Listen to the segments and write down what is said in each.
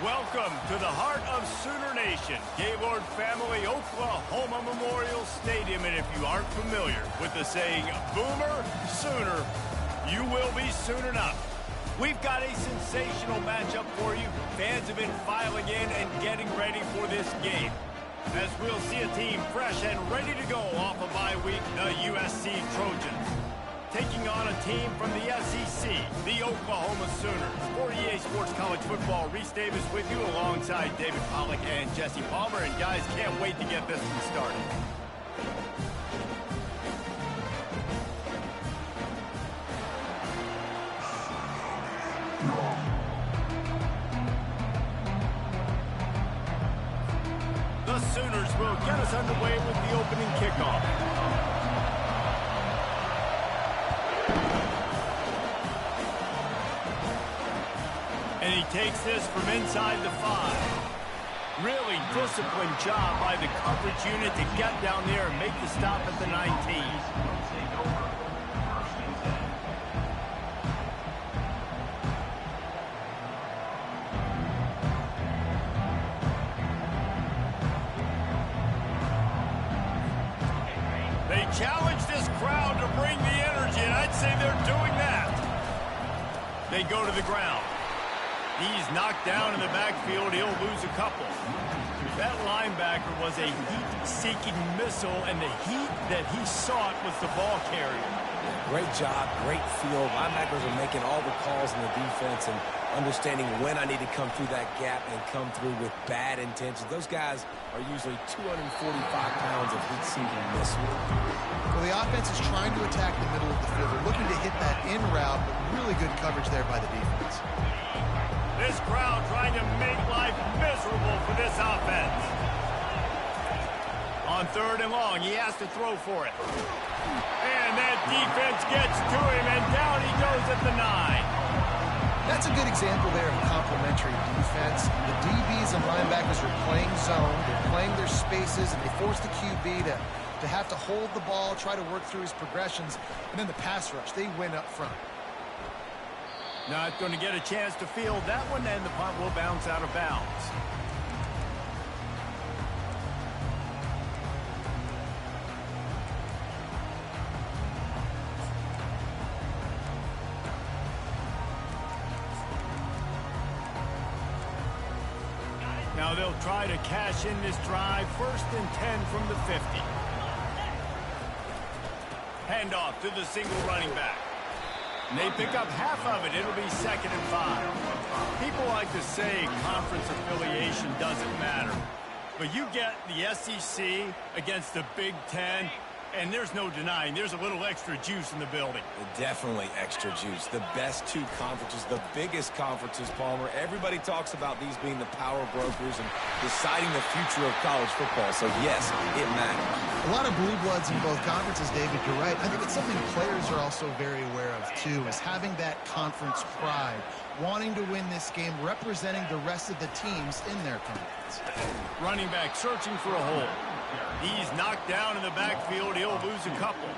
Welcome to the heart of Sooner Nation, Gaylord Family Oklahoma Memorial Stadium. And if you aren't familiar with the saying, Boomer Sooner, you will be soon enough. We've got a sensational matchup for you. Fans have been filing in and getting ready for this game, as we'll see a team fresh and ready to go off a bye week, the USC Trojans, taking on a team from the SEC, the Oklahoma Sooners. For EA Sports College Football, Reese Davis with you alongside David Pollack and Jesse Palmer. And guys, can't wait to get this one started. The Sooners will get us underway with the opening kickoff. And he takes this from inside the 5. Really disciplined job by the coverage unit to get down there and make the stop at the 19. They challenge this crowd to bring the energy, and I'd say they're doing that. They go to the ground. He's knocked down in the backfield. He'll lose a couple. That linebacker was a heat-seeking missile, and the heat that he sought was the ball carrier. Great job, great field. Linebackers are making all the calls in the defense and understanding when I need to come through that gap and come through with bad intentions. Those guys are usually 245 pounds of heat-seeking missile. Well, the offense is trying to attack the middle of the field. They're looking to hit that in route, but really good coverage there by the defense. This crowd trying to make life miserable for this offense. On 3rd and long, he has to throw for it. And that defense gets to him, and down he goes at the 9. That's a good example there of complementary defense. The DBs and linebackers are playing zone. They're playing their spaces, and they force the QB to have to hold the ball, try to work through his progressions. And then the pass rush, they win up front. Not going to get a chance to field that one, and the punt will bounce out of bounds. Now they'll try to cash in this drive. 1st and 10 from the 50. Handoff to the single running back. And they pick up half of it. It'll be 2nd and 5. People like to say conference affiliation doesn't matter. But you get the SEC against the Big Ten, and there's no denying there's a little extra juice in the building. Definitely extra juice. The best 2 conferences, the biggest conferences, Palmer. Everybody talks about these being the power brokers and deciding the future of college football. So, yes, it matters. A lot of blue bloods in both conferences, David. You're right. I think it's something players are also very aware of, too, is having that conference pride, wanting to win this game, representing the rest of the teams in their conference. Running back searching for a hole. He's knocked down in the backfield. He'll lose a couple.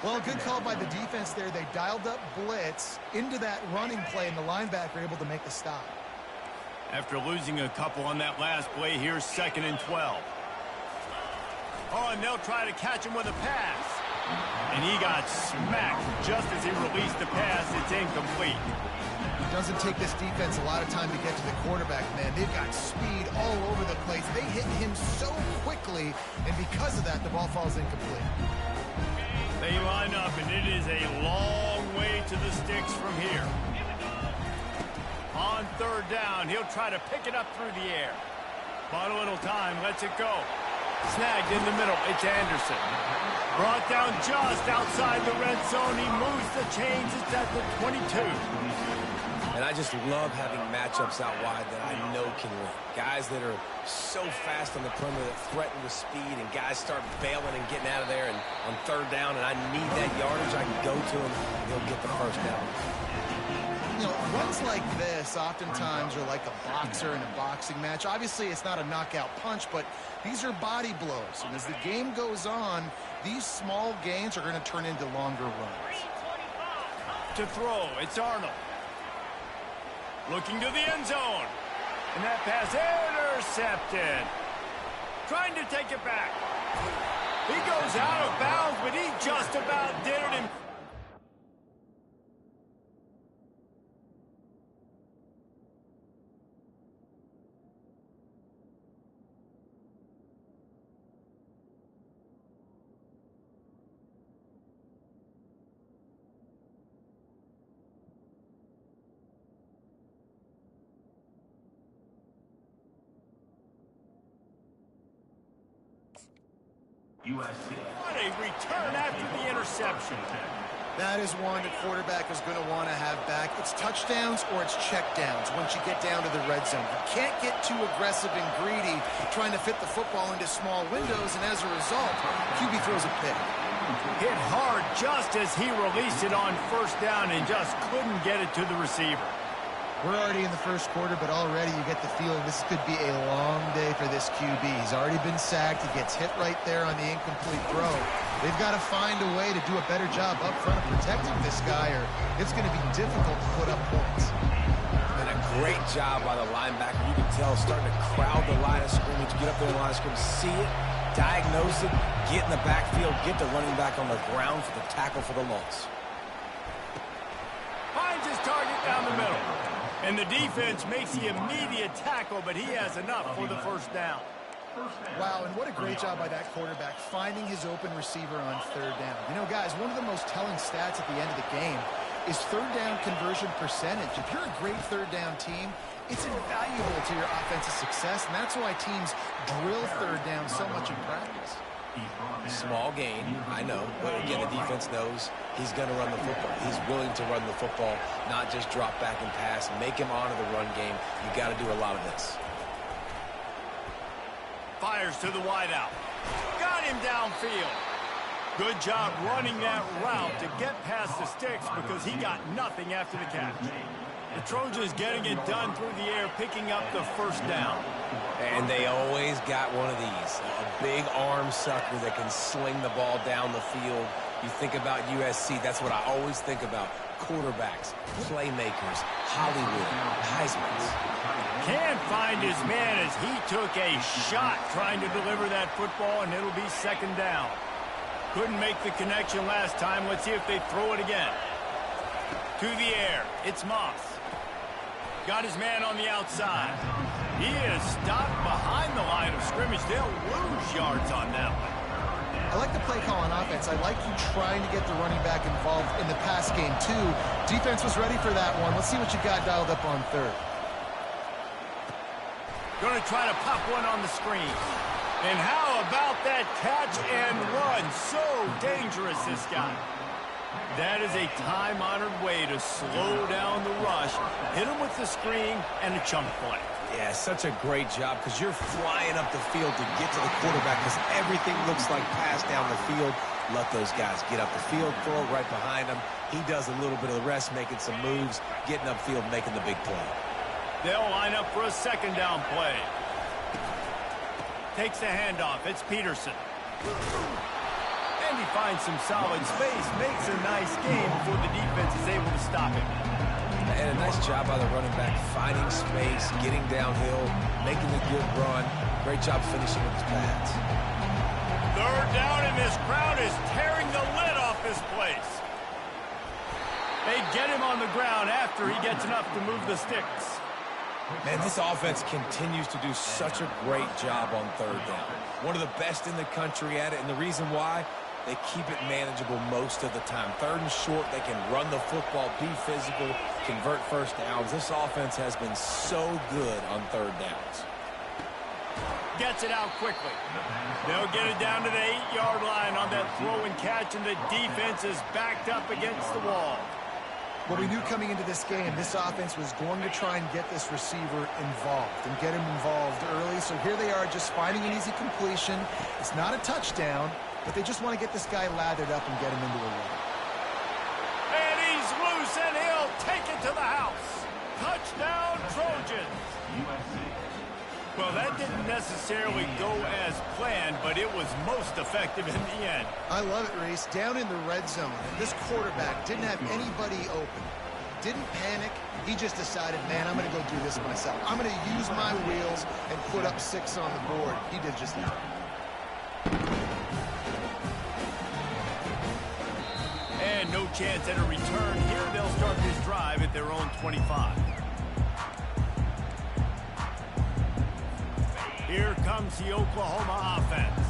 Well, good call by the defense there. They dialed up blitz into that running play, and the linebacker able to make the stop. After losing a couple on that last play, here's 2nd and 12. Oh, and they'll try to catch him with a pass. And he got smacked just as he released the pass. It's incomplete. It doesn't take this defense a lot of time to get to the quarterback, man. They've got speed all over the place. They hit him so quickly, and because of that, the ball falls incomplete. They line up, and it is a long way to the sticks from here. On 3rd down, he'll try to pick it up through the air. But a little time, lets it go. Snagged in the middle, it's Anderson. Brought down just outside the red zone. He moves the chains. It's at the 22. And I just love having matchups out wide that I know can win. Guys that are so fast on the perimeter that threaten with speed, and guys start bailing and getting out of there. And on 3rd down, and I need that yardage, I can go to him, and he'll get the 1st down. You know, runs like this oftentimes are like a boxer in a boxing match. Obviously, it's not a knockout punch, but these are body blows. And as the game goes on, these small gains are going to turn into longer runs. To throw, it's Arnold. Looking to the end zone. And that pass intercepted. Trying to take it back. He goes out of bounds, but he just about did it. What a return after the interception. That is one the quarterback is going to want to have back. It's touchdowns or it's checkdowns once you get down to the red zone. You can't get too aggressive and greedy trying to fit the football into small windows, and as a result, QB throws a pick. Hit hard just as he released it on first down and just couldn't get it to the receiver. We're already in the first quarter, but already you get the feeling this could be a long day for this QB. He's already been sacked. He gets hit right there on the incomplete throw. They've got to find a way to do a better job up front of protecting this guy, or it's going to be difficult to put up points. And a great job by the linebacker. You can tell starting to crowd the line of scrimmage, get up there in the line of scrimmage, see it, diagnose it, get in the backfield, get the running back on the ground for the tackle for the loss. Finds his target down the middle. And the defense makes the immediate tackle, but he has enough for the first down. Wow, and what a great job by that quarterback finding his open receiver on third down. You know, guys, one of the most telling stats at the end of the game is third down conversion percentage. If you're a great third down team, it's invaluable to your offensive success, and that's why teams drill third down so much in practice. Small gain, I know, but again, the defense knows he's going to run the football. He's willing to run the football, not just drop back and pass, make him honor the run game. You got to do a lot of this. Fires to the wideout. Got him downfield. Good job running that route to get past the sticks because he got nothing after the catch. The Trojans getting it done through the air, picking up the first down. And they always got one of these, a big arm sucker that can sling the ball down the field. You think about USC, that's what I always think about. Quarterbacks, playmakers, Hollywood, Heismans. Can't find his man as he took a shot trying to deliver that football, and it'll be second down. Couldn't make the connection last time. Let's see if they throw it again. To the air, it's Moss. Got his man on the outside. He is stopped behind the line of scrimmage. They'll lose yards on that one. I like the play call on offense. I like you trying to get the running back involved in the pass game, too. Defense was ready for that one. Let's see what you got dialed up on third. Going to try to pop one on the screen. And how about that catch and run? So dangerous, this guy. That is a time-honored way to slow down the rush, hit him with the screen, and a chunk play. Yeah, such a great job because you're flying up the field to get to the quarterback because everything looks like pass down the field. Let those guys get up the field, throw it right behind him. He does a little bit of the rest, making some moves, getting upfield, making the big play. They'll line up for a second down play. Takes the handoff. It's Peterson. And he finds some solid space, makes a nice game before the defense is able to stop him. And a nice job by the running back, finding space, getting downhill, making a good run. Great job finishing with his pads. Third down, and this crowd is tearing the lid off this place. They get him on the ground after he gets enough to move the sticks. Man, this offense continues to do such a great job on third down. One of the best in the country at it, and the reason why, they keep it manageable most of the time. Third and short, they can run the football, be physical, convert first downs. This offense has been so good on third downs. Gets it out quickly. They'll get it down to the 8-yard line on that throw and catch, and the defense is backed up against the wall. Well, we knew coming into this game, this offense was going to try and get this receiver involved and get him involved early. So here they are just finding an easy completion. It's not a touchdown, but they just want to get this guy lathered up and get him into a run. And he's loose, and he'll take it to the house. Touchdown, Trojans. Well, that didn't necessarily go as planned, but it was most effective in the end. I love it, Reese. Down in the red zone, this quarterback didn't have anybody open. didn't panic. He just decided, man, I'm going to go do this myself. I'm going to use my wheels and put up 6 on the board. He did just that. And no chance at a return here. They'll start this drive at their own 25. Here comes the Oklahoma offense.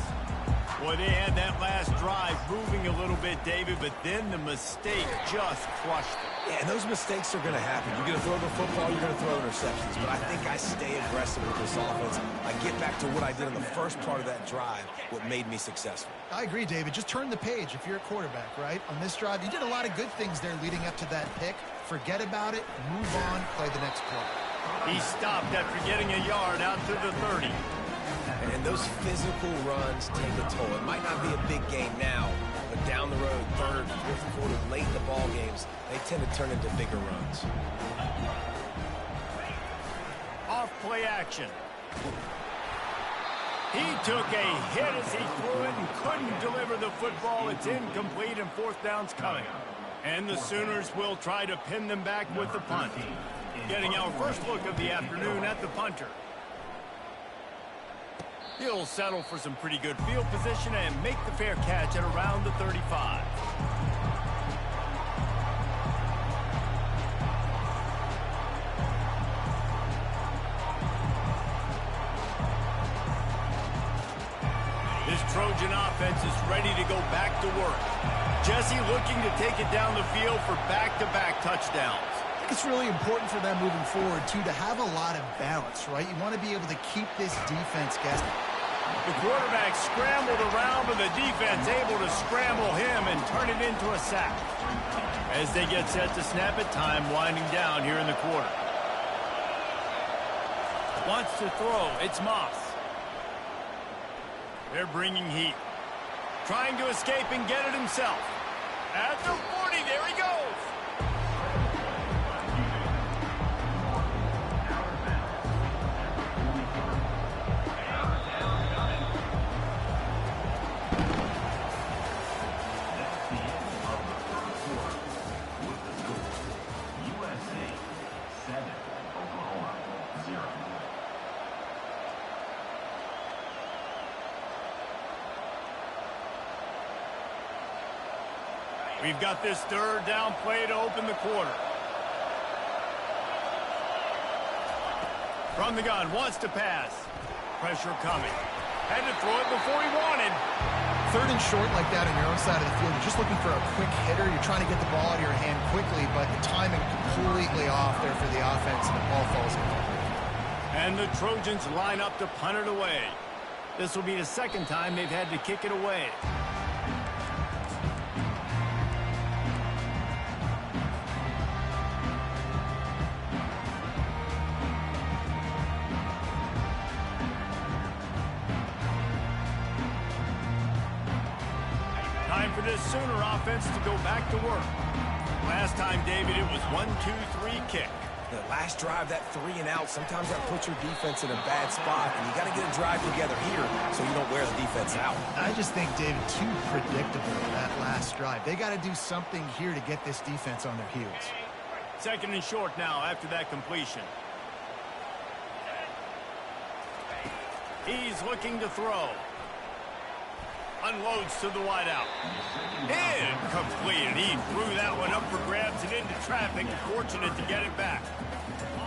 Boy, they had that last drive moving a little bit, David, but then the mistake just crushed them. Yeah, and those mistakes are going to happen. You're going to throw the football, you're going to throw interceptions. But I think I stay aggressive with this offense. I get back to what I did in the first part of that drive, what made me successful. I agree, David. Just turn the page if you're a quarterback, right? On this drive, you did a lot of good things there leading up to that pick. Forget about it, move on, play the next play. He stopped after getting a yard out to the 30. And those physical runs take a toll. It might not be a big game now, but down the road, third, fourth quarter, late in the ball games, they tend to turn into bigger runs. Off play action. He took a hit as he threw it and couldn't deliver the football. It's incomplete and 4th down's coming. And the Sooners will try to pin them back with the punt. Getting our first look of the afternoon at the punter. He'll settle for some pretty good field position and make the fair catch at around the 35. This Trojan offense is ready to go back to work. Jesse looking to take it down the field for back-to-back touchdowns. I think it's really important for them moving forward, too, to have a lot of balance, right? You want to be able to keep this defense guessing. The quarterback scrambled around, but the defense able to scramble him and turn it into a sack. As they get set to snap it, time winding down here in the quarter. Wants to throw. It's Moss. They're bringing heat. Trying to escape and get it himself. At the 40, there he goes. We've got this 3rd down play to open the quarter. From the gun, wants to pass. Pressure coming. Had to throw it before he wanted. 3rd and short like that on your own side of the field. You're just looking for a quick hitter. You're trying to get the ball out of your hand quickly, but the timing completely off there for the offense, and the ball falls incomplete. And the Trojans line up to punt it away. This will be the 2nd time they've had to kick it away. Time for this Sooner offense to go back to work. Last time, David, it was 1-2-3 kick. The last drive, that 3 and out, sometimes that puts your defense in a bad spot, and you got to get a drive together here so you don't wear the defense out. I just think, David, too predictable that last drive. They got to do something here to get this defense on their heels. 2nd and short now after that completion. He's looking to throw. Unloads to the wideout. Incomplete. He threw that one up for grabs and into traffic. Fortunate to get it back.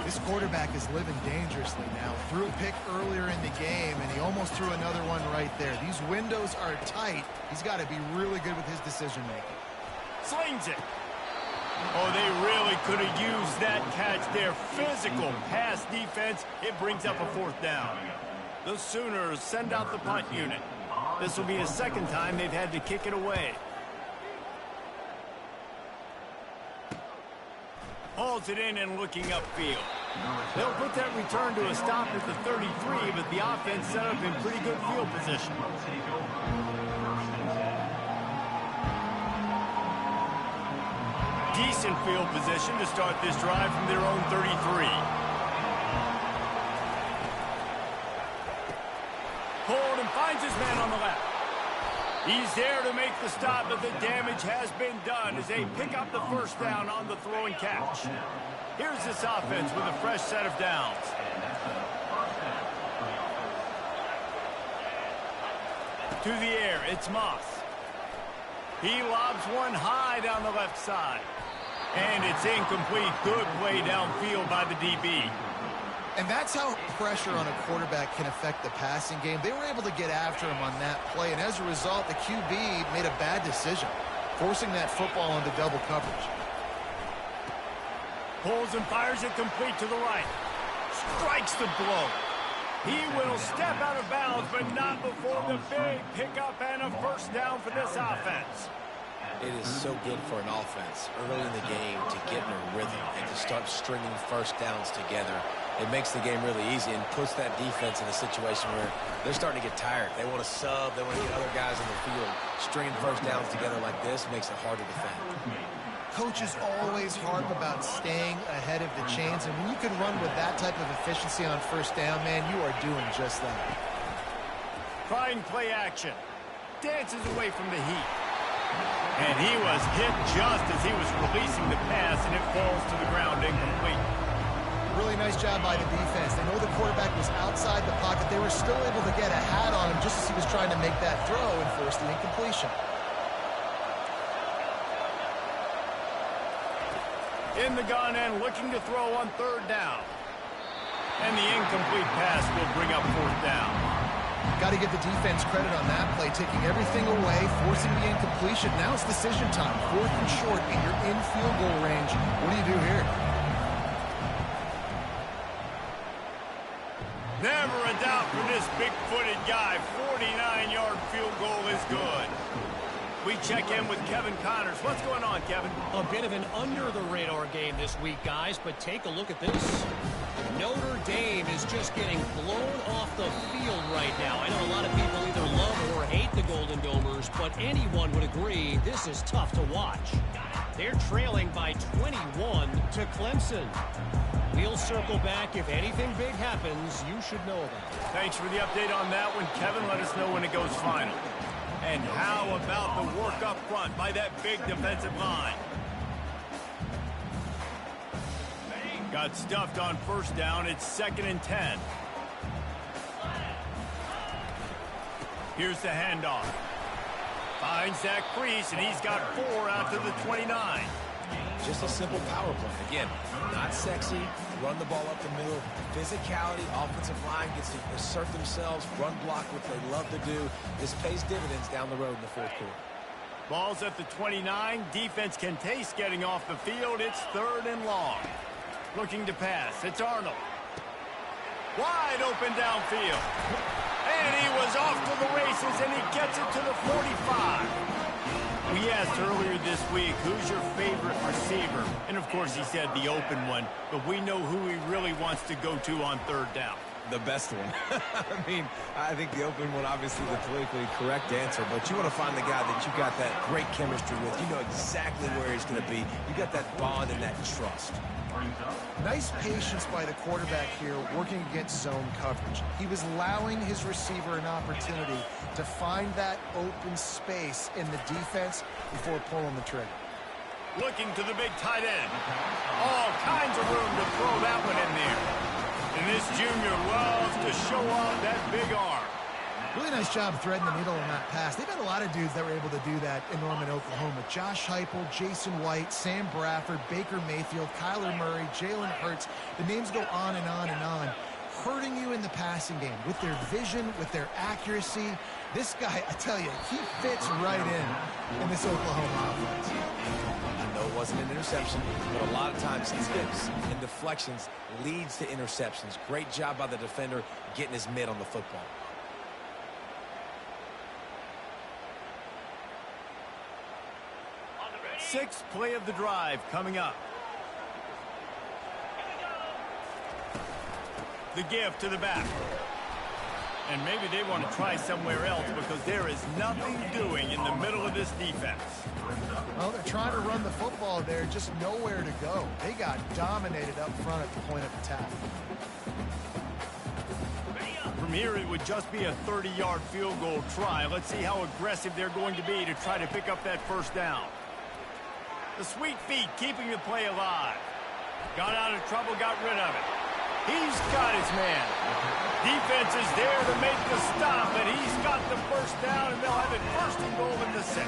This quarterback is living dangerously now. Threw a pick earlier in the game, and he almost threw another one right there. These windows are tight. He's got to be really good with his decision-making. Slings it. Oh, they really could have used that catch there. Physical pass defense. It brings up a 4th down. The Sooners send out the punt unit. This will be the 2nd time they've had to kick it away. Hauls it in and looking upfield. They'll put that return to a stop at the 33, but the offense set up in pretty good field position. Decent field position to start this drive from their own 33. Hold and finds his man on the left. He's there to make the stop, but the damage has been done as they pick up the first down on the throw and catch. Here's this offense with a fresh set of downs. To the air, it's Moss. He lobs one high down the left side. And it's incomplete. Good play downfield by the DB. And that's how pressure on a quarterback can affect the passing game. They were able to get after him on that play, and as a result, the QB made a bad decision, forcing that football into double coverage. Pulls and fires it complete to the right. Strikes the blow. He will step out of bounds, but not before the big pickup and a first down for this offense. It is so good for an offense early in the game to get in a rhythm and to start stringing first downs together. It makes the game really easy and puts that defense in a situation where they're starting to get tired. They want to sub. They want to get other guys on the field. Stringing first downs together like this makes it hard to defend. Coaches always harp about staying ahead of the chains, and when you can run with that type of efficiency on first down, man, you are doing just that. Trying play action. Dances away from the heat. And he was hit just as he was releasing the pass, and it falls to the ground incomplete. Really nice job by the defense. They know the quarterback was outside the pocket. They were still able to get a hat on him just as he was trying to make that throw and force the incompletion. In the gun and looking to throw on third down. And the incomplete pass will bring up fourth down. Got to give the defense credit on that play, taking everything away, forcing the incompletion. Now it's decision time. Fourth and short, and you're in field goal range. What do you do here? Never a doubt for this big-footed guy. 49-yard field goal is good. We check in with Kevin Connors. What's going on, Kevin? A bit of an under-the-radar game this week, guys, but take a look at this. Notre Dame is just getting blown off the field right now. I know a lot of people either love or hate the Golden Domers, but anyone would agree this is tough to watch. They're trailing by 21 to Clemson. We'll circle back. If anything big happens, you should know about it. Thanks for the update on that one, Kevin. Let us know when it goes final. And how about the work up front by that big defensive line? Got stuffed on first down. It's 2nd and 10. Here's the handoff. Finds that crease, and he's got 4 out to the 29. Just a simple power play. Again, not sexy. Run the ball up the middle. Physicality, offensive line gets to assert themselves, run block, what they love to do. This pays dividends down the road in the fourth quarter. Ball's at the 29. Defense can taste getting off the field. It's 3rd and long. Looking to pass. It's Arnold. Wide open downfield. And he was off to the races, and he gets it to the 45. We asked earlier this week, who's your favorite receiver? And, of course, he said the open one. But we know who he really wants to go to on third down. The best one. I mean, I think the open one, obviously the politically correct answer, but you want to find the guy that you got that great chemistry with. You know exactly where he's going to be. You got that bond and that trust. Nice patience by the quarterback here working against zone coverage. He was allowing his receiver an opportunity to find that open space in the defense before pulling the trigger. Looking to the big tight end. All kinds of room to throw that one in there. And this junior loves to show off that big arm. Really nice job threading the needle on that pass. They've had a lot of dudes that were able to do that in Norman, Oklahoma. Josh Heupel, Jason White, Sam Bradford, Baker Mayfield, Kyler Murray, Jalen Hurts. The names go on and on and on. Hurting you in the passing game with their vision, with their accuracy. This guy, I tell you, he fits right in this Oklahoma offense. I know it wasn't an interception, but a lot of times skips and deflections leads to interceptions. Great job by the defender getting his mitt on the football. Sixth play of the drive coming up. The give to the back. And maybe they want to try somewhere else because there is nothing doing in the middle of this defense. Well, they're trying to run the football there, just nowhere to go. They got dominated up front at the point of attack. From from here, it would just be a 30-yard field goal try. Let's see how aggressive they're going to be to try to pick up that first down. The sweet feet keeping the play alive. Got out of trouble, got rid of it. He's got his man. Defense is there to make the stop, and he's got the first down, and they'll have it first and goal in the 6.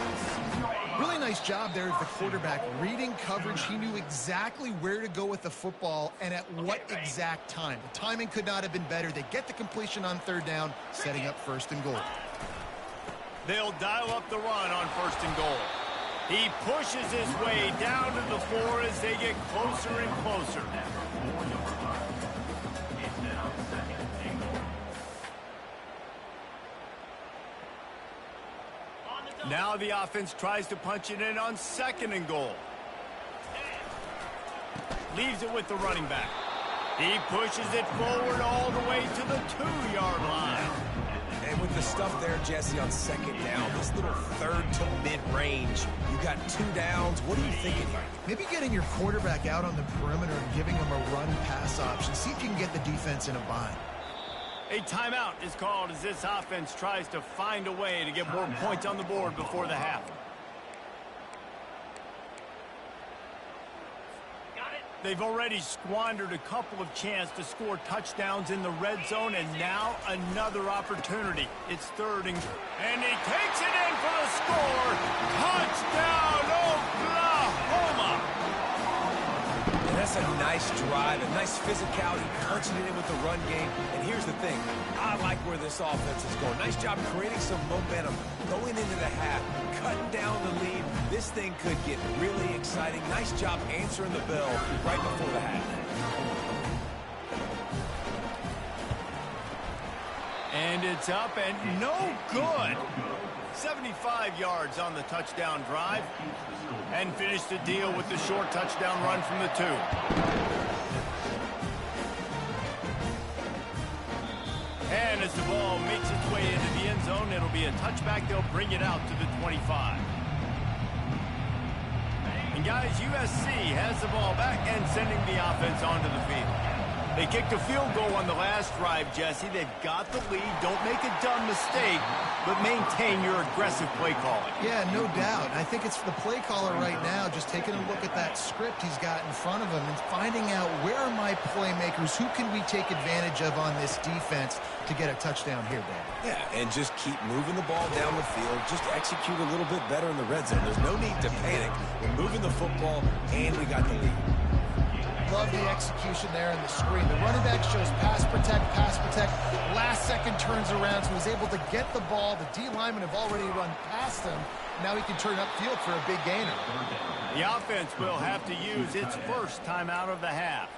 Really nice job there of the quarterback. Reading coverage, he knew exactly where to go with the football and at what exact time. The timing could not have been better. They get the completion on third down, setting up first and goal. They'll dial up the run on first and goal. He pushes his way down to the floor as they get closer and closer. Now the offense tries to punch it in on second and goal. Leaves it with the running back. He pushes it forward all the way to the 2-yard line. And with the stuff there, Jesse, on second down, this little third to mid-range, you got 2 downs. What are you thinking here? Maybe getting your quarterback out on the perimeter and giving him a run-pass option. See if you can get the defense in a bind. A timeout is called as this offense tries to find a way to get more points on the board before the half. They've already squandered a couple of chances to score touchdowns in the red zone, and now another opportunity. It's third and he takes it in for the score. Touchdown, Oklahoma! And that's a nice drive, a nice physicality, punching it in with the run game. And here's the thing, I like where this offense is going. Nice job creating some momentum, going into the half, cutting down the lead. This thing could get really exciting. Nice job answering the bell right before the half. And it's up and no good. 75 yards on the touchdown drive. And finished the deal with the short touchdown run from the 2. And as the ball makes its way into the end zone, it'll be a touchback. They'll bring it out to the 25. And guys, USC has the ball back and sending the offense onto the field. They kicked a field goal on the last drive, Jesse. They've got the lead. Don't make a dumb mistake, but maintain your aggressive play calling. Yeah, no doubt. I think it's the play caller right now just taking a look at that script he's got in front of him and finding out where are my playmakers, who can we take advantage of on this defense to get a touchdown here, Dan. Yeah, and just keep moving the ball down the field. Just execute a little bit better in the red zone. There's no need to panic. We're moving the football, and we got the lead. Love the execution there in the screen. The running back shows pass protect, pass protect. Last second turns around, so he's able to get the ball. The D linemen have already run past him. Now he can turn upfield for a big gainer. The offense will have to use its first time out of the half.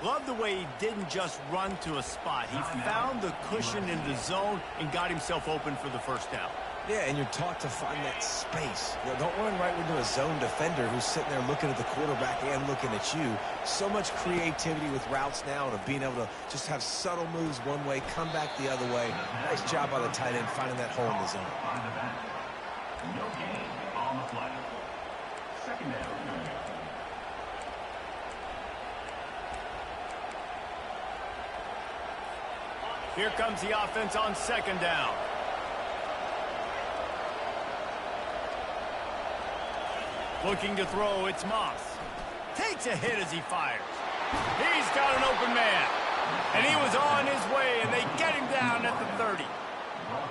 Love the way he didn't just run to a spot. He found the cushion in the zone and got himself open for the first down. Yeah, and you're taught to find that space. You know, don't run right into a zone defender who's sitting there looking at the quarterback and looking at you. So much creativity with routes now and of being able to just have subtle moves one way, come back the other way. Nice job by the tight end finding that hole in the zone. No gain on the play. Second down. Here comes the offense on second down. Looking to throw, it's Moss. Takes a hit as he fires. He's got an open man. And he was on his way, and they get him down at the 30.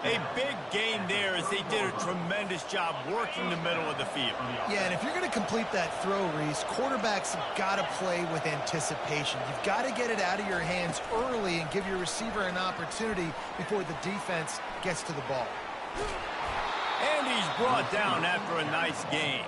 A big gain there as they did a tremendous job working the middle of the field. Yeah, and if you're going to complete that throw, Reese, quarterbacks have got to play with anticipation. You've got to get it out of your hands early and give your receiver an opportunity before the defense gets to the ball. And he's brought down after a nice gain.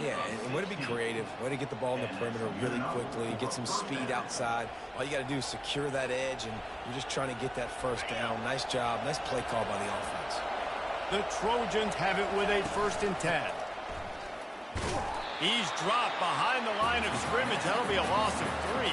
Yeah, and way to be creative, way to get the ball in the perimeter really quickly, get some speed outside. All you got to do is secure that edge, and you're just trying to get that first down. Nice job, nice play call by the offense. The Trojans have it with a 1st and 10. He's dropped behind the line of scrimmage. That'll be a loss of 3.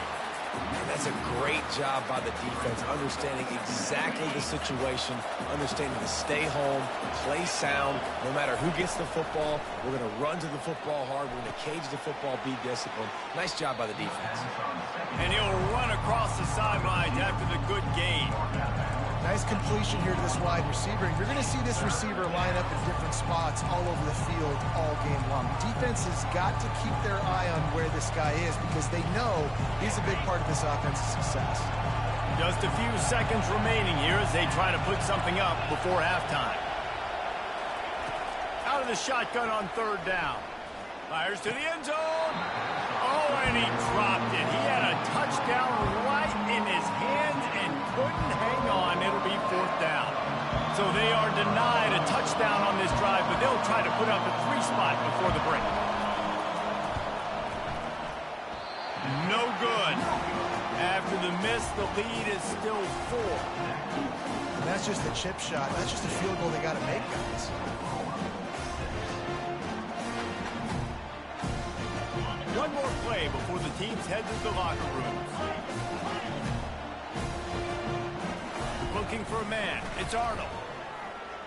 And that's a great job by the defense, understanding exactly the situation, understanding to stay home, play sound. No matter who gets the football, we're going to run to the football hard. We're going to cage the football, be disciplined. Nice job by the defense. And he'll run across the sidelines after the good gain. Nice completion here to this wide receiver. You're going to see this receiver line up in different spots all over the field all game long. Defense has got to keep their eye on where this guy is because they know he's a big part of this offense's success. Just a few seconds remaining here as they try to put something up before halftime. Out of the shotgun on third down. Fires to the end zone. Oh, and he dropped it. He had a touchdown right in his hands and couldn't hang on. It'll be fourth down. So they are denied a touchdown on this drive, but they'll try to put up a 3 spot before the break. No good. After the miss, the lead is still 4. And that's just a chip shot. That's just a field goal they got to make, guys. One more play before the teams head to the locker rooms. Looking for a man. It's Arnold.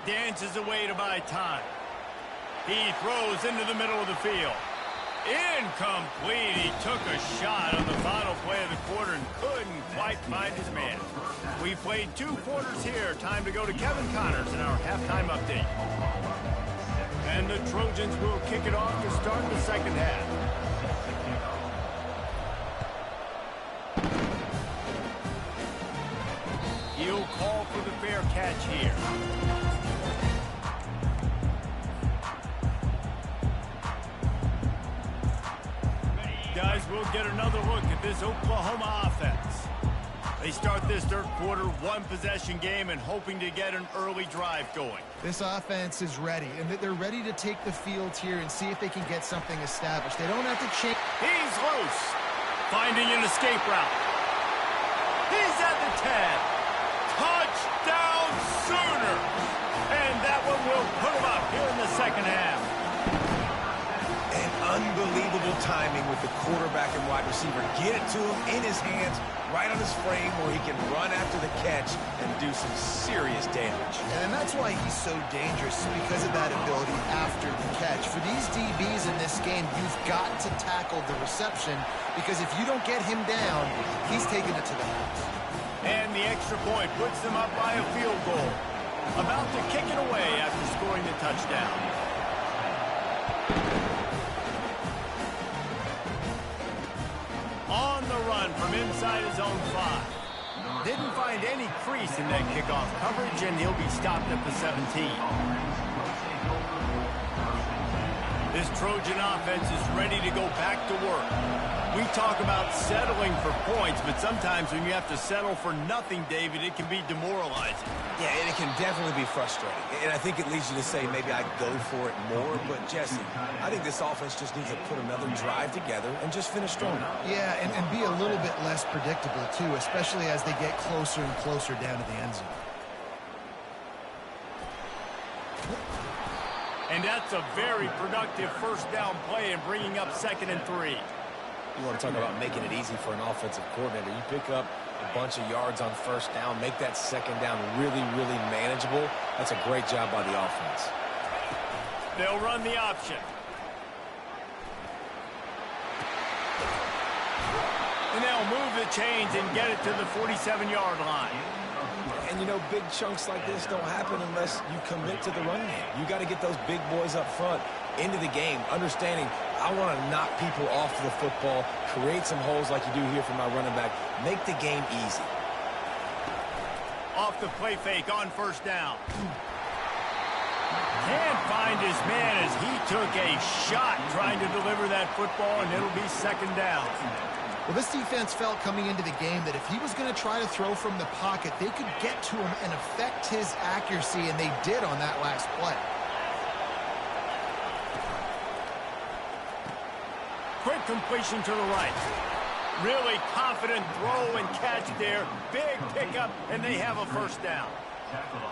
Dances away to buy time. He throws into the middle of the field. Incomplete. He took a shot on the final play of the quarter and couldn't quite find his man. We played 2 quarters here. Time to go to Kevin Connors in our halftime update. And the Trojans will kick it off to start the second half. He'll call for the fair catch here. Guys, we'll get another look at this Oklahoma offense. They start this third quarter, 1-possession game, and hoping to get an early drive going. This offense is ready, and they're ready to take the field here and see if they can get something established. They don't have to change. He's loose. Finding an escape route. He's at the 10. Touchdown Sooners! And that one will put him up here in the second half. And unbelievable timing with the quarterback and wide receiver. Get it to him in his hands, right on his frame where he can run after the catch and do some serious damage. And that's why he's so dangerous, because of that ability after the catch. For these DBs in this game, you've got to tackle the reception, because if you don't get him down, he's taking it to the house. And the extra point puts them up by a field goal. About to kick it away after scoring the touchdown. On the run from inside his own 5. Didn't find any crease in that kickoff coverage, and he'll be stopped at the 17. This Trojan offense is ready to go back to work. We talk about settling for points, but sometimes when you have to settle for nothing, David, it can be demoralizing. Yeah, and it can definitely be frustrating. And I think it leads you to say maybe I'd go for it more. But, Jesse, I think this offense just needs to put another drive together and just finish strong. Yeah, and be a little bit less predictable, too, especially as they get closer and closer down to the end zone. And that's a very productive first down play and bringing up 2nd and 3. You want to talk about making it easy for an offensive coordinator. You pick up a bunch of yards on first down, make that second down really, really manageable. That's a great job by the offense. They'll run the option. And they'll move the chains and get it to the 47-yard line. And, you know, big chunks like this don't happen unless you commit to the run game. You got to get those big boys up front into the game, understanding I want to knock people off the football, create some holes like you do here for my running back, make the game easy. Off the play fake on first down. Can't find his man as he took a shot trying to deliver that football, and it'll be 2nd down. Well, this defense felt coming into the game that if he was going to try to throw from the pocket, they could get to him and affect his accuracy, and they did on that last play. Quick completion to the right. Really confident throw and catch there. Big pickup, and they have a first down.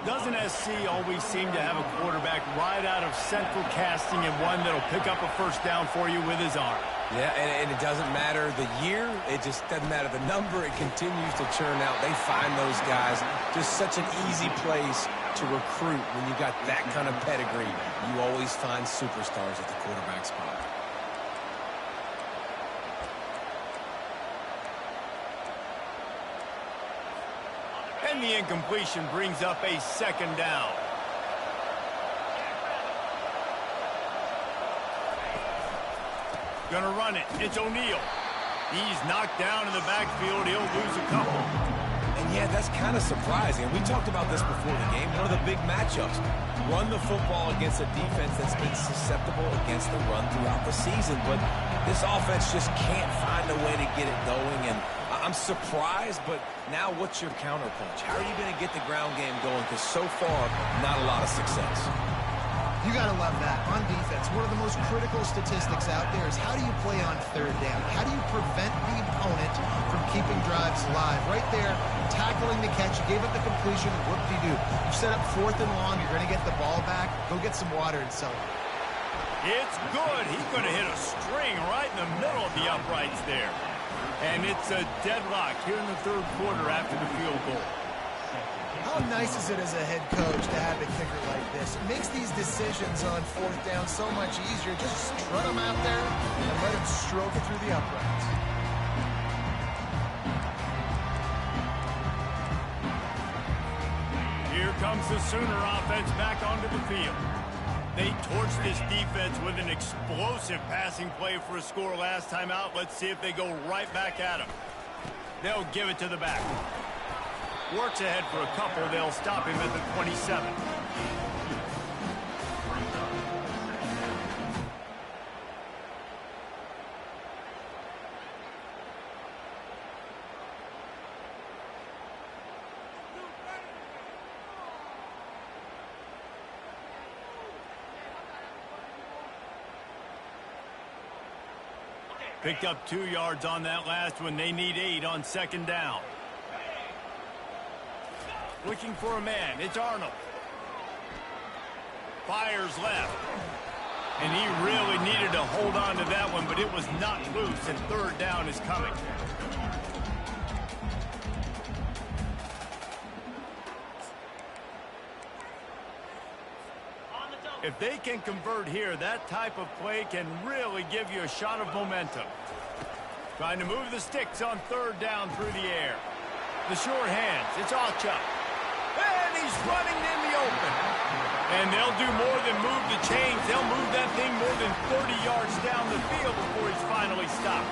Doesn't SC always seem to have a quarterback right out of central casting and one that'll pick up a first down for you with his arm? Yeah, and it doesn't matter the year. It just doesn't matter the number. It continues to churn out. They find those guys. Just such an easy place to recruit when you got that kind of pedigree. You always find superstars at the quarterback spot. And And the incompletion brings up a second down. Gonna run it. It's O'Neal. He's knocked down in the backfield. He'll lose a couple. And yeah, that's kind of surprising. We talked about this before the game. One of the big matchups. Run the football against a defense that's been susceptible against the run throughout the season. But this offense just can't find a way to get it going. And I'm surprised, but now what's your counterpunch? How are you going to get the ground game going? Because so far, not a lot of success. You got to love that. On defense, one of the most critical statistics out there is how do you play on third down? How do you prevent the opponent from keeping drives alive? Right there, tackling the catch, you gave up the completion, whoop-de-doo. You set up 4th and long, you're going to get the ball back. Go get some water and celebrate. It's good. He's going to hit a string right in the middle of the uprights there. And it's a deadlock here in the third quarter after the field goal. How nice is it as a head coach to have a kicker like this? It makes these decisions on 4th down so much easier. Just strut them out there and let him stroke it through the uprights. Here comes the Sooner offense back onto the field. They torched this defense with an explosive passing play for a score last time out. Let's see if they go right back at him. They'll give it to the back. Works ahead for a couple. They'll stop him at the 27. Picked up 2 yards on that last one. They need 8 on second down. Looking for a man. It's Arnold. Fires left. And he really needed to hold on to that one, but it was not loose, and third down is coming. If they can convert here, that type of play can really give you a shot of momentum. Trying to move the sticks on third down through the air. The short hands. It's Alchuk. And he's running in the open. And they'll do more than move the chains. They'll move that thing more than 30 yards down the field before he's finally stopped.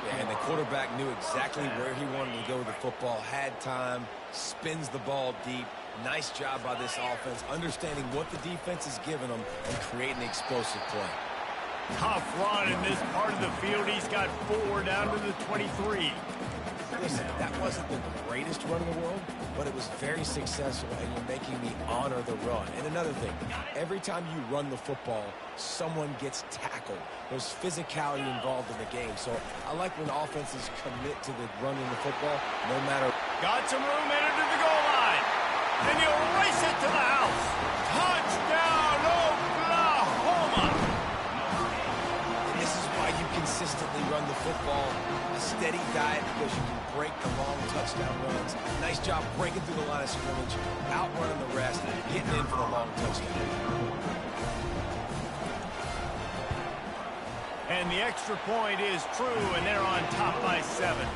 Yeah, and the quarterback knew exactly where he wanted to go with the football, had time, spins the ball deep. Nice job by this offense, understanding what the defense is giving them and creating the explosive play. Tough run in this part of the field. He's got 4 down to the 23. Listen, that wasn't the greatest run in the world, but it was very successful, and you're making me honor the run. And another thing, every time you run the football, someone gets tackled. There's physicality involved in the game. So I like when offenses commit to the running the football, no matter. Got some room in it to the goal line. And you race it to the house. Touchdown, Oklahoma! And this is why you consistently run the football. A steady diet because you can break the long touchdown runs. Nice job breaking through the line of scrimmage, outrunning the rest, getting in for the long touchdown. And the extra point is true, and they're on top by 7.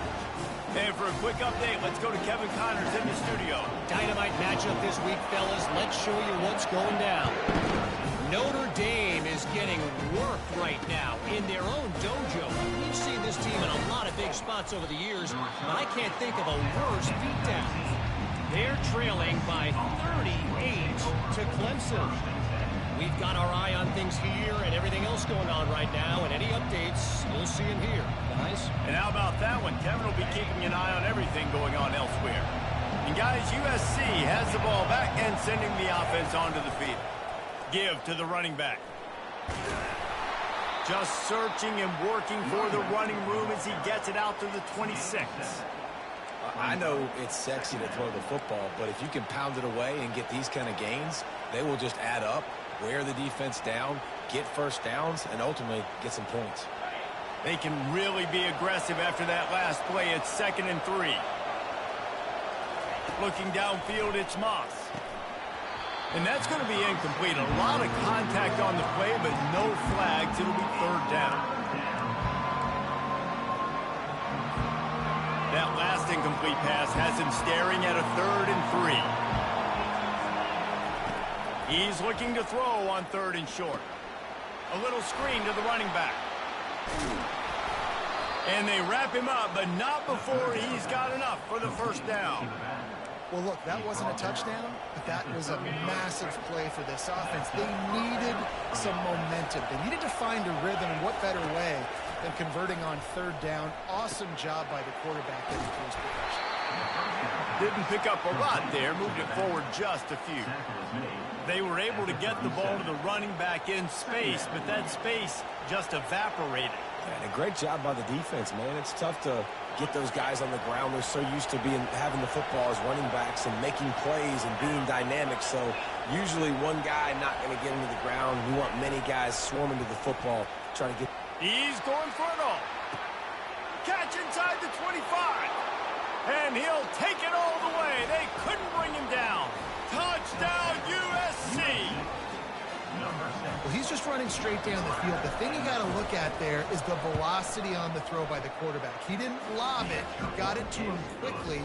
And for a quick update, let's go to Kevin Connors in the studio. Dynamite matchup this week, fellas. Let's show you what's going down. Notre Dame is getting worked right now in their own dojo. We've seen this team in a lot of big spots over the years, but I can't think of a worse beatdown. They're trailing by 38 to Clemson. We've got our eye on things here and everything else going on right now, and any updates, you'll see them here, guys. And how about that one? Kevin will be keeping an eye on everything going on elsewhere. And guys, USC has the ball back and sending the offense onto the field. Give to the running back. Just searching and working for the running room as he gets it out to the 26. I know it's sexy to throw the football, but if you can pound it away and get these kind of gains, they will just add up, wear the defense down, get first downs, and ultimately get some points. They can really be aggressive after that last play. It's 2nd and 3. Looking downfield, it's Moss. And that's going to be incomplete. A lot of contact on the play, but no flags. It'll be 3rd down. That last incomplete pass has him staring at a 3rd and 3. He's looking to throw on 3rd and short. A little screen to the running back. And they wrap him up, but not before he's got enough for the 1st down. Well, look, that wasn't a touchdown, but that was a massive play for this offense. They needed some momentum. They needed to find a rhythm, and what better way than converting on 3rd down. Awesome job by the quarterback getting through his progression. Didn't pick up a lot there, moved it forward just a few. They were able to get the ball to the running back in space, but that space just evaporated. And a great job by the defense, man. It's tough to get those guys on the ground. They're so used to having the football as running backs and making plays and being dynamic. So usually one guy not going to get into the ground. We want many guys swarming to the football, trying to get. He's going for it all. Catch inside the 25. And he'll take it all the way. They couldn't bring him down. Touchdown, USC. Well, he's just running straight down the field. The thing you got to look at there is the velocity on the throw by the quarterback. He didn't lob it. He got it to him quickly,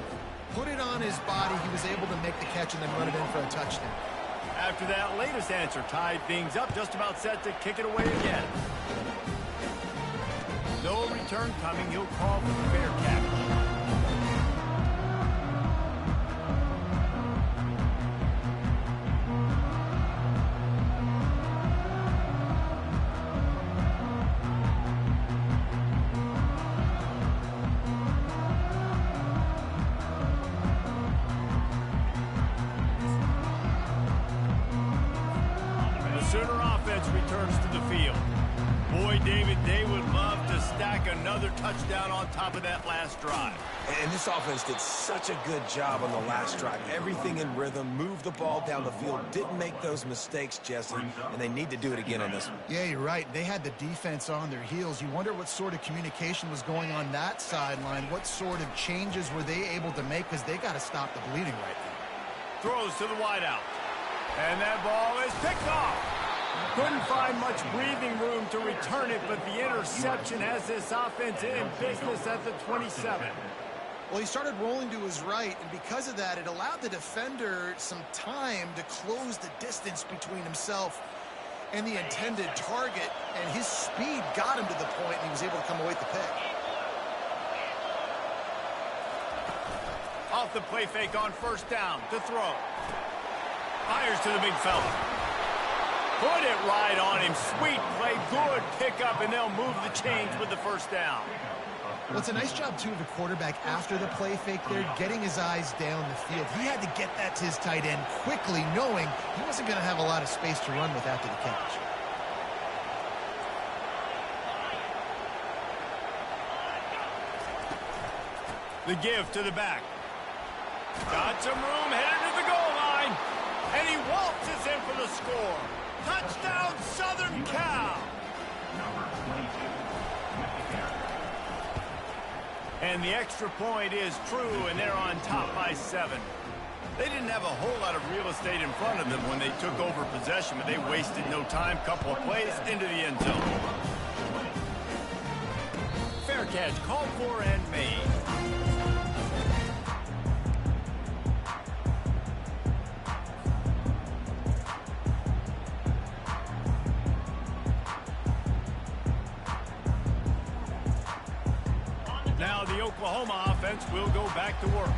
put it on his body. He was able to make the catch and then run it in for a touchdown. After that latest answer tied things up, just about set to kick it away again. No return coming. He'll call for the fair catch. Sooner offense returns to the field. Boy, David, they would love to stack another touchdown on top of that last drive. And this offense did such a good job on the last drive. Everything in rhythm, moved the ball down the field, didn't make those mistakes, Jesse, and they need to do it again on this one. Yeah, you're right. They had the defense on their heels. You wonder what sort of communication was going on that sideline. What sort of changes were they able to make, because they got to stop the bleeding right now. Throws to the wideout. And that ball is picked off. Couldn't find much breathing room to return it, but the interception has this offense in business at the 27. Well, he started rolling to his right, and because of that, it allowed the defender some time to close the distance between himself and the intended target, and his speed got him to the point, and he was able to come away with the pick. Off the play fake on 1st down to throw. Fires to the big fella. Put it right on him. Sweet play. Good pickup, and they'll move the chains with the 1st down. Well, it's a nice job, too, of the quarterback after the play fake there, getting his eyes down the field. He had to get that to his tight end quickly, knowing he wasn't going to have a lot of space to run with after the catch. The give to the back. Got some room, headed to the goal line. And he waltzes in for the score. Touchdown, Southern Cal. And the extra point is true, and they're on top by 7. They didn't have a whole lot of real estate in front of them when they took over possession, but they wasted no time. Couple of plays into the end zone. Fair catch called for and made. Now the Oklahoma offense will go back to work.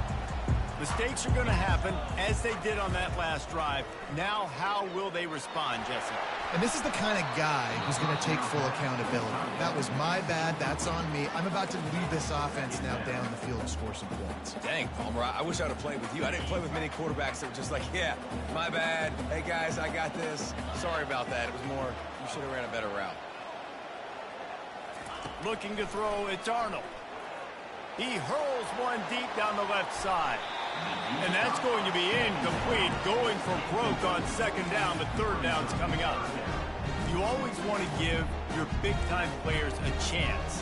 Mistakes are going to happen, as they did on that last drive. Now how will they respond, Jesse? And this is the kind of guy who's going to take full accountability. That was my bad. That's on me. I'm about to lead this offense now down the field and score some points. Dang, Palmer, I wish I would have played with you. I didn't play with many quarterbacks that were just like, yeah, my bad. Hey, guys, I got this. Sorry about that. It was more, you should have ran a better route. Looking to throw, it's Arnold. He hurls one deep down the left side. And that's going to be incomplete, going for broke on 2nd down, but 3rd down's coming up. You always want to give your big-time players a chance.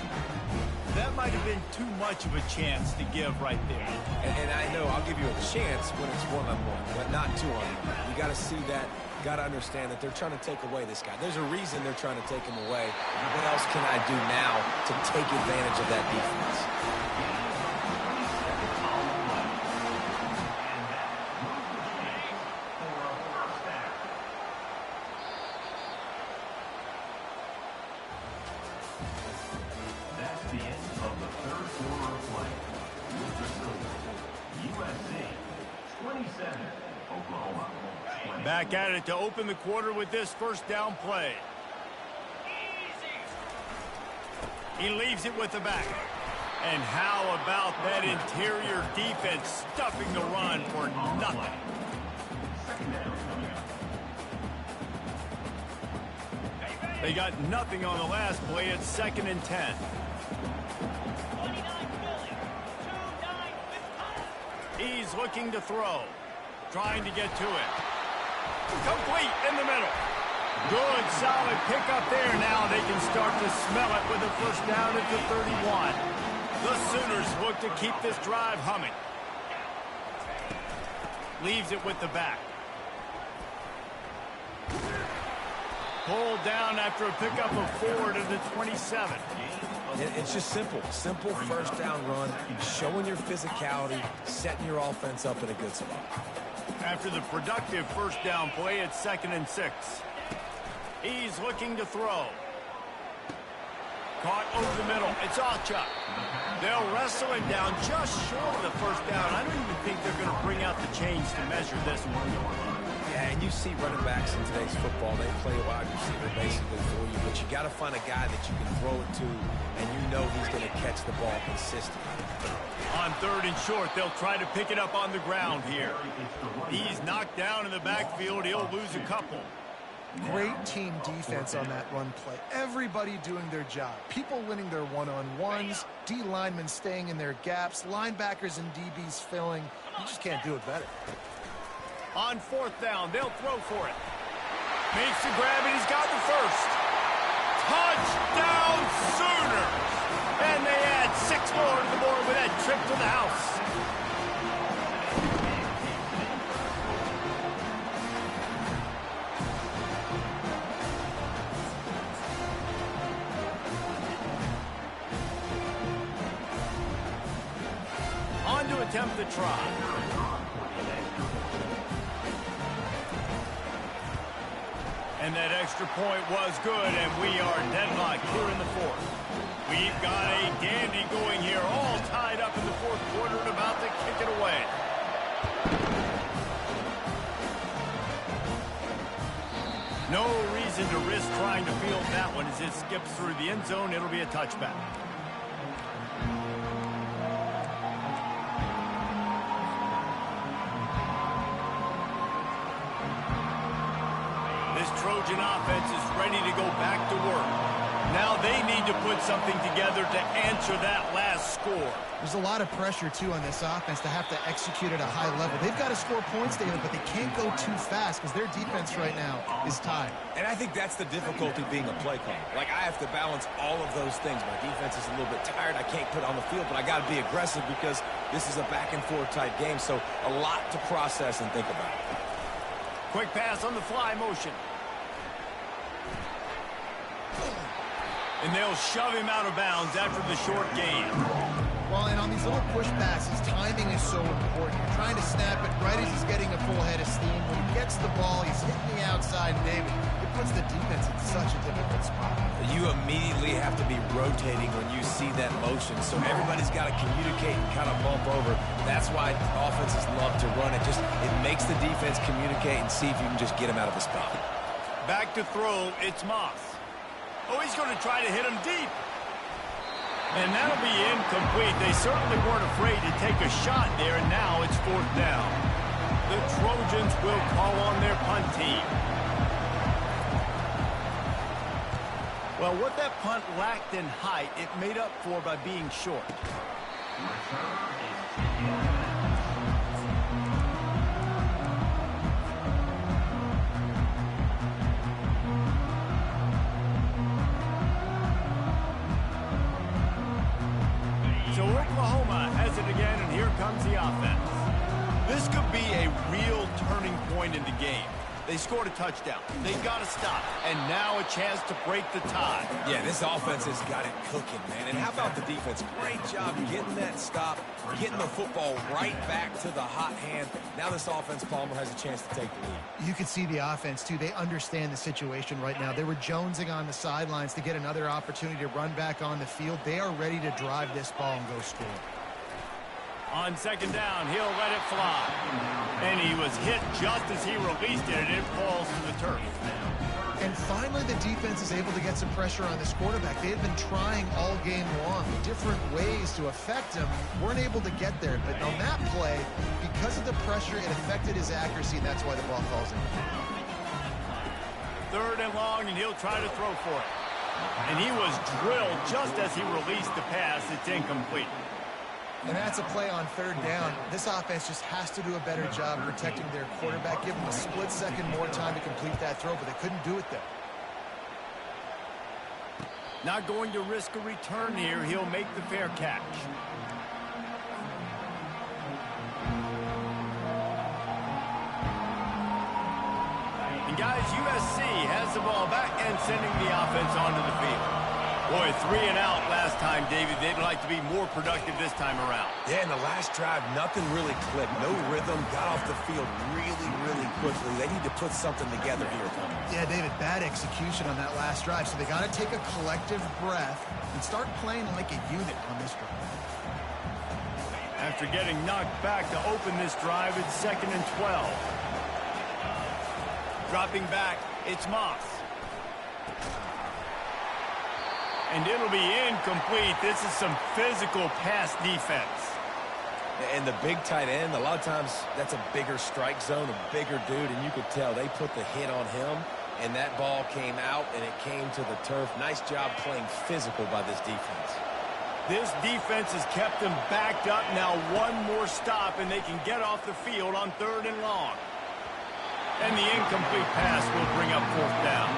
That might have been too much of a chance to give right there. And I know I'll give you a chance when it's one-on-one, but not two-on-one. You got to see that. Got to understand that they're trying to take away this guy. There's a reason they're trying to take him away. What else can I do now to take advantage of that defense? Order of play. Mr. Silver, USC, 27, Oklahoma. 20. Back at it to open the quarter with this first down play. He leaves it with the back. And how about that interior defense stuffing the run for nothing? Second down coming up. They got nothing on the last play. It's 2nd and 10. He's looking to throw. Trying to get to it. Complete in the middle. Good, solid pickup there. Now they can start to smell it with a first down at the 31. The Sooners look to keep this drive humming. Leaves it with the back. Pulled down after a pickup of 4 to the 27. It's just simple. Simple first down run, showing your physicality, setting your offense up in a good spot. After the productive first down play, it's 2nd and 6. He's looking to throw. Caught over the middle. It's Ocha. They'll wrestle him down just short of the first down. I don't even think they're going to bring out the chains to measure this one. Yeah, and you see running backs in today's football, they play a wide receiver basically for you, but you got to find a guy that you can throw it to, and you know he's going to catch the ball consistently. On 3rd and short, they'll try to pick it up on the ground here. He's knocked down in the backfield. He'll lose a couple. Great team defense on that run play. Everybody doing their job. People winning their one-on-ones, D linemen staying in their gaps, linebackers and DBs filling. You just can't do it better. On 4th down, they'll throw for it. Makes the grab, and he's got the first. Touchdown Sooners! And they add 6 more to the board with that trip to the house. On to attempt the try. And that extra point was good, and we are deadlocked here in the 4th. We've got a dandy going here, all tied up in the 4th quarter and about to kick it away. No reason to risk trying to field that one as it skips through the end zone. It'll be a touchback. Trojan offense is ready to go back to work. Now they need to put something together to answer that last score. There's a lot of pressure, too, on this offense to have to execute at a high level. They've got to score points, David, but they can't go too fast because their defense right now is tied. And I think that's the difficulty being a play caller. Like, I have to balance all of those things. My defense is a little bit tired. I can't put on the field, but I got to be aggressive because this is a back-and-forth type game, so a lot to process and think about. Quick pass on the fly motion. And they'll shove him out of bounds after the short gain. Well, and on these little push passes, timing is so important. You're trying to snap it right as he's getting a full head of steam. When he gets the ball, he's hitting the outside, David. It puts the defense in such a difficult spot. You immediately have to be rotating when you see that motion, so everybody's got to communicate and kind of bump over. That's why offenses love to run it. It makes the defense communicate and see if you can just get him out of the spot. Back to throw, it's Moss. Oh, he's going to try to hit him deep. And that'll be incomplete. They certainly weren't afraid to take a shot there, and now it's 4th down. The Trojans will call on their punt team. Well, what that punt lacked in height, it made up for by being short. So Oklahoma has it again, and here comes the offense. This could be a real turning point in the game. They scored a touchdown. They got to stop. And now a chance to break the tie. Yeah, this offense has got it cooking, man. And how about the defense? Great job getting that stop, getting the football right back to the hot hand. Now this offense, Palmer, has a chance to take the lead. You can see the offense, too. They understand the situation right now. They were jonesing on the sidelines to get another opportunity to run back on the field. They are ready to drive this ball and go score. On second down, he'll let it fly. And he was hit just as he released it, and it falls to the turf. And finally, the defense is able to get some pressure on this quarterback. They had been trying all game long, different ways to affect him. Weren't able to get there. But on that play, because of the pressure, it affected his accuracy, and that's why the ball falls in. Third and long, and he'll try to throw for it. And he was drilled just as he released the pass. It's incomplete. And that's a play on third down. This offense just has to do a better job protecting their quarterback. Give them a split second more time to complete that throw, but they couldn't do it there. Not going to risk a return here. He'll make the fair catch. And guys, USC has the ball back and sending the offense onto the field. Boy, 3 and out last time, David. They'd like to be more productive this time around. Yeah, in the last drive, nothing really clicked. No rhythm, got off the field really, really quickly. They need to put something together here. Yeah, David, bad execution on that last drive. So they got to take a collective breath and start playing like a unit on this drive. After getting knocked back to open this drive, it's 2nd and 12. Dropping back, it's Moss. And it'll be incomplete. This is some physical pass defense. And the big tight end, a lot of times that's a bigger strike zone, a bigger dude, and you could tell they put the hit on him, and that ball came out, and it came to the turf. Nice job playing physical by this defense. This defense has kept them backed up. Now one more stop, and they can get off the field on 3rd and long. And the incomplete pass will bring up 4th down.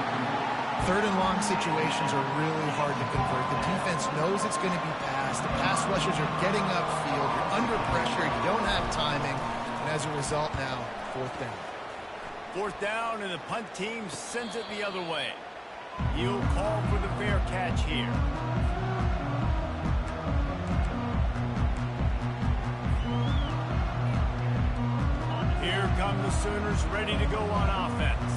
3rd and long situations are really hard to convert. The defense knows it's going to be passed. The pass rushers are getting upfield. You're under pressure. You don't have timing. And as a result now, 4th down. 4th down, and the punt team sends it the other way. He'll call for the fair catch here. Here come the Sooners ready to go on offense.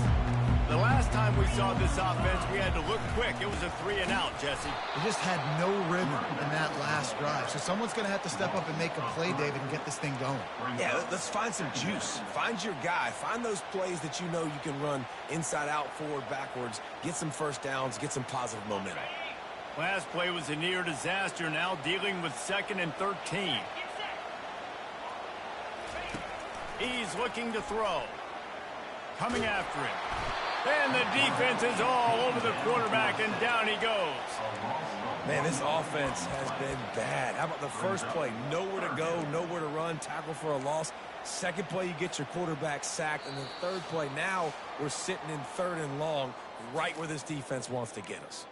The last time we saw this offense, we had to look quick. It was a 3 and out, Jesse. They just had no rhythm in that last drive. So someone's going to have to step up and make a play, David, and get this thing going. Yeah, let's find some juice. Find your guy. Find those plays that you know you can run inside out, forward, backwards. Get some first downs. Get some positive momentum. Last play was a near disaster. Now dealing with 2nd and 13. He's looking to throw. Coming after him. And the defense is all over the quarterback, and down he goes. Man, this offense has been bad. How about the first play? Nowhere to go, nowhere to run, tackle for a loss. Second play, you get your quarterback sacked. And the third play, now we're sitting in 3rd and long, right where this defense wants to get us.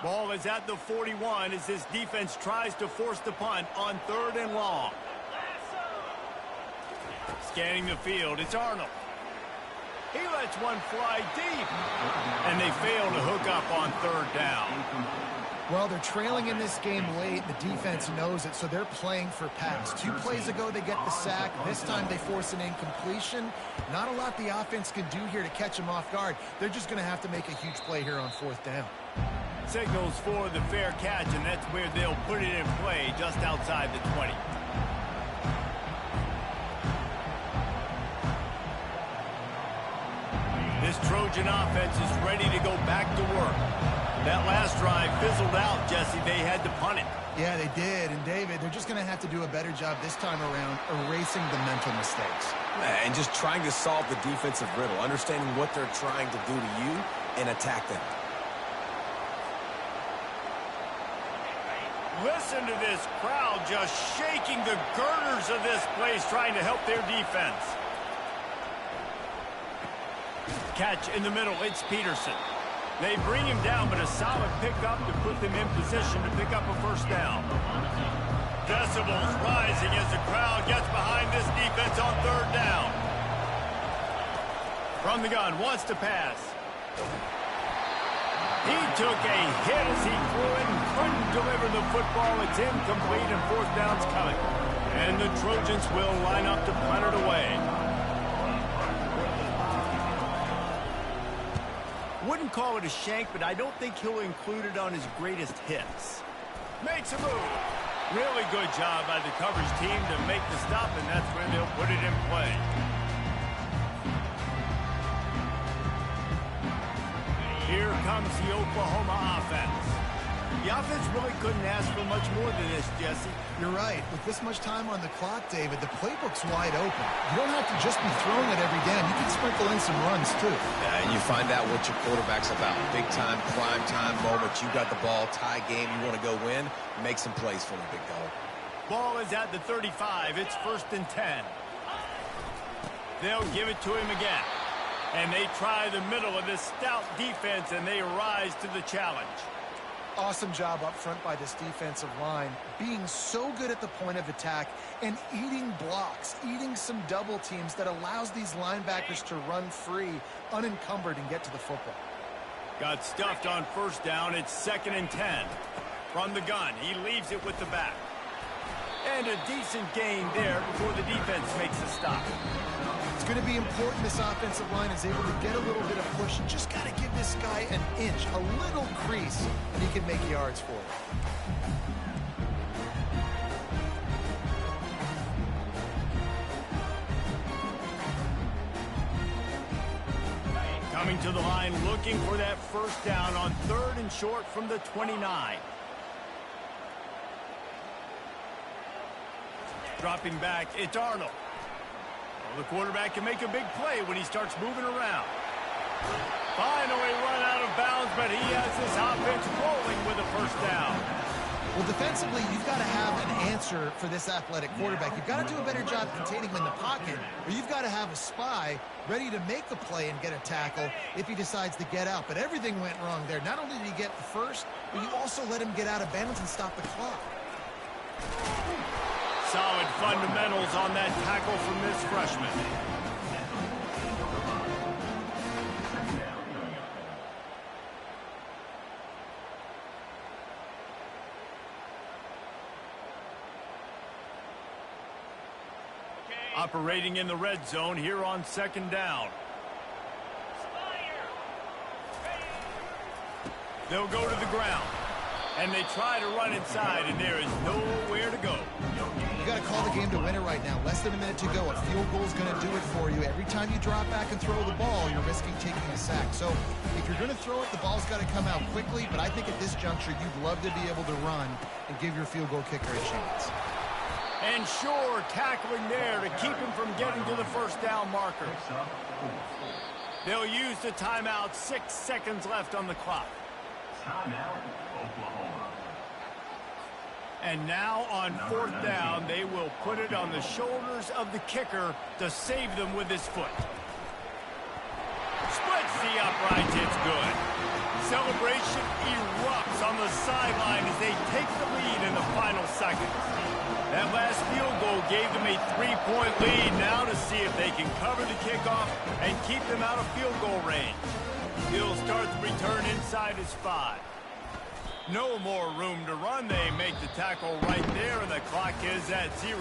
Ball is at the 41 as this defense tries to force the punt on 3rd and long. Scanning the field, it's Arnold. He lets one fly deep. And they fail to hook up on 3rd down. Well, they're trailing in this game late. The defense knows it, so they're playing for pass. 2 plays ago, they get the sack. This time, they force an incompletion. Not a lot the offense can do here to catch them off guard. They're just going to have to make a huge play here on 4th down. Signals for the fair catch, and that's where they'll put it in play, just outside the 20. This Trojan offense is ready to go back to work. That last drive fizzled out, Jesse. They had to punt it. Yeah, they did. And, David, they're just going to have to do a better job this time around erasing the mental mistakes. And just trying to solve the defensive riddle, understanding what they're trying to do to you and attack them. Listen to this crowd just shaking the girders of this place, trying to help their defense. Catch in the middle, it's Peterson. They bring him down, but a solid pickup to put them in position to pick up a 1st down. Decibels rising as the crowd gets behind this defense on third down. From the gun, wants to pass. He took a hit as he threw it and couldn't deliver the football. It's incomplete and fourth down's coming. And the Trojans will line up to punt it away. Wouldn't call it a shank, but I don't think he'll include it on his greatest hits. Makes a move. Really good job by the coverage team to make the stop, and that's where they'll put it in play. Here comes the Oklahoma offense. The offense really couldn't ask for much more than this, Jesse. You're right. With this much time on the clock, David, the playbook's wide open. You don't have to just be throwing it every down. You can sprinkle in some runs, too. Yeah, and you find out what your quarterback's about. Big time, prime time moments. You got the ball, tie game. You want to go win. Make some plays for the big dog. Ball is at the 35. It's 1st and 10. They'll give it to him again. And they try the middle of this stout defense, and they rise to the challenge. Awesome job up front by this defensive line, being so good at the point of attack and eating blocks, eating some double teams that allows these linebackers to run free, unencumbered, and get to the football. Got stuffed on 1st down. It's 2nd and 10. From the gun, he leaves it with the back. And a decent gain there before the defense makes a stop. It's going to be important this offensive line is able to get a little bit of push. You just got to give this guy an inch, a little crease, and he can make yards for it. Coming to the line, looking for that 1st down on 3rd and short from the 29. Dropping back, it's Arnold. Well, the quarterback can make a big play when he starts moving around. Finally run out of bounds, but he has this offense rolling with a 1st down. Well, defensively, you've got to have an answer for this athletic quarterback. You've got to do a better job containing him in the pocket, or you've got to have a spy ready to make the play and get a tackle if he decides to get out. But everything went wrong there. Not only did he get the first, but you also let him get out of bounds and stop the clock. Solid fundamentals on that tackle from this freshman. Operating in the red zone here on 2nd down. They'll go to the ground. And they try to run inside, and there is nowhere to go. You got to call the game to win it right now. Less than a minute to go. A field goal is going to do it for you. Every time you drop back and throw the ball, you're risking taking a sack. So if you're going to throw it, the ball's got to come out quickly. But I think at this juncture, you'd love to be able to run and give your field goal kicker a chance. And sure, tackling there to keep him from getting to the 1st down marker. They'll use the timeout. 6 seconds left on the clock. Timeout, Oklahoma. And now on 4th down, they will put it on the shoulders of the kicker to save them with his foot. Splits the uprights, it's good. Celebration erupts on the sideline as they take the lead in the final seconds. That last field goal gave them a 3-point lead. Now to see if they can cover the kickoff and keep them out of field goal range. He'll start the return inside his 5. No more room to run. They make the tackle right there, and the clock is at 0.